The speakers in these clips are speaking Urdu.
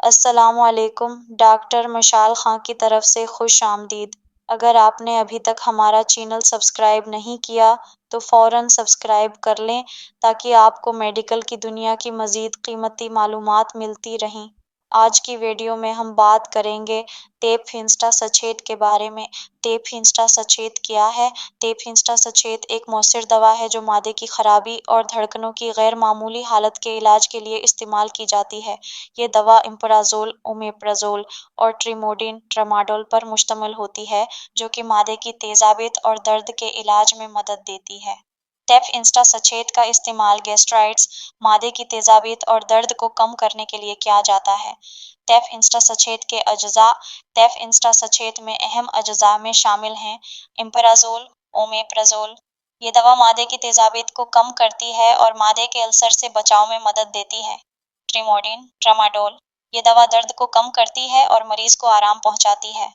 السلام علیکم۔ ڈاکٹر مشال خاں کی طرف سے خوش آمدید۔ اگر آپ نے ابھی تک ہمارا چینل سبسکرائب نہیں کیا تو فوراً سبسکرائب کر لیں تاکہ آپ کو میڈیکل کی دنیا کی مزید قیمتی معلومات ملتی رہیں۔ آج کی ویڈیو میں ہم بات کریں گے ٹیپ ہنسٹا سچیت کے بارے میں۔ ٹیپ ہنسٹا سچیت کیا ہے؟ ٹیپ ہنسٹا سچیت ایک مؤثر دوا ہے جو معدے کی خرابی اور دھڑکنوں کی غیر معمولی حالت کے علاج کے لیے استعمال کی جاتی ہے۔ یہ دوا امپرازول، اومیپرازول اور ٹریموڈین ٹراماڈول پر مشتمل ہوتی ہے جو کہ معدے کی تیزابیت اور درد کے علاج میں مدد دیتی ہے۔ ٹیپ ہنسٹا سچیت کا استعمال گیسٹرائٹس، معدے کی تیزابیت اور درد کو کم کرنے کے لیے کیا جاتا ہے۔ ٹیپ ہنسٹا سچیت کے اجزاء۔ ٹیپ ہنسٹا سچیت میں اہم اجزاء میں شامل ہیں امپرازول، اومیپرازول۔ یہ دوا معدے کی تیزابیت کو کم کرتی ہے اور معدے کے السر سے بچاؤ میں مدد دیتی ہے۔ ٹریموڈین ٹراماڈول۔ یہ دوا درد کو کم کرتی ہے اور مریض کو آرام پہنچاتی ہے۔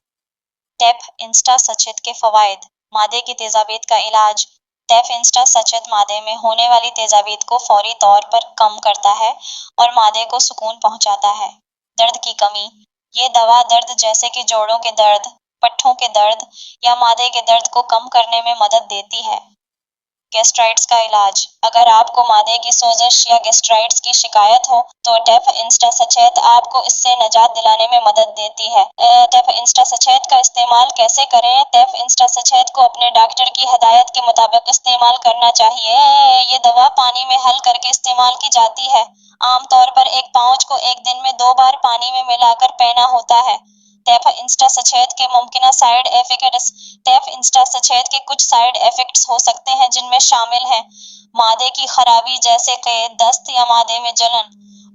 ٹیپ ہنسٹا سچیت کے فوائد۔ معدے کی تیزابیت کا علاج۔ ٹیپ ہنسٹا سچیت معدے میں ہونے والی تیزابیت کو فوری طور پر کم کرتا ہے اور معدے کو سکون پہنچاتا ہے۔ درد کی کمی۔ یہ دوا درد جیسے کہ جوڑوں کے درد، پٹھوں کے درد یا معدے کے درد کو کم کرنے میں مدد دیتی ہے۔ گیسٹرائٹس کا علاج۔ اگر آپ کو معدے کی سوزش یا گیسٹرائٹس کی شکایت ہو تو ٹیپ ہنسٹا سچیت آپ کو اس سے نجات دلانے میں مدد دیتی ہے۔ ٹیپ ہنسٹا سچیت کا استعمال کیسے کریں؟ ٹیپ ہنسٹا سچیت کو اپنے ڈاکٹر کی ہدایت کے مطابق استعمال کرنا چاہیے۔ یہ دوا پانی میں حل کر کے استعمال کی جاتی ہے۔ عام طور پر ایک پاؤچ کو ایک دن میں 2 بار پانی میں ملا کر پینا ہوتا ہے۔ ٹیپ ہنسٹا سچیت کے ممکنہ سائیڈ ایفیکٹس۔ ٹیپ ہنسٹا سچیت کے کچھ سائیڈ ایفیکٹس ہو سکتے ہیں جن میں شامل ہیں معدے کی خرابی جیسے کہ دست یا معدے میں جلن۔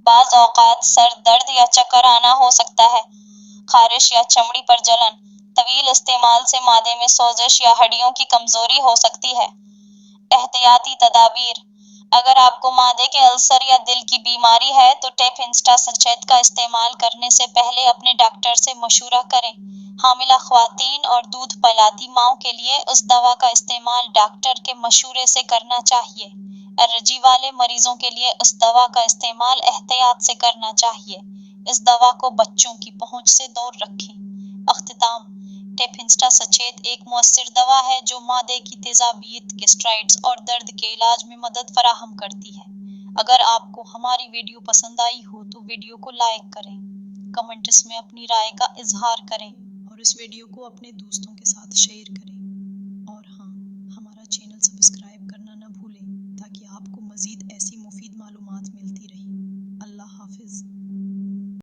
بعض اوقات سر درد یا چکر آنا ہو سکتا ہے۔ خارش یا چمڑی پر جلن۔ طویل استعمال سے معدے میں سوزش یا ہڈیوں کی کمزوری ہو سکتی ہے۔ احتیاطی تدابیر۔ اگر آپ کو معدے کے السر یا دل کی بیماری ہے تو ٹیپ ہنسٹا سچیت کا استعمال کرنے سے پہلے اپنے ڈاکٹر سے مشورہ کریں۔ حاملہ خواتین اور دودھ پلاتی ماؤں کے لیے اس دوا کا استعمال ڈاکٹر کے مشورے سے کرنا چاہیے۔ الرجی والے مریضوں کے لیے اس دوا کا استعمال احتیاط سے کرنا چاہیے۔ اس دوا کو بچوں کی پہنچ سے دور رکھیں۔ اختتام۔ ٹیپ ہنسٹا سچیت ایک مؤثر دوا ہے جو معدے کی تیزابیت، گیسٹرائٹس اور درد کے علاج میں مدد فراہم کرتی ہے۔ اگر آپ کو ہماری ویڈیو پسند آئی ہو تو ویڈیو کو لائک کریں، کمنٹس میں اپنی رائے کا اظہار کریں اور اس ویڈیو کو اپنے دوستوں کے ساتھ شیئر کریں۔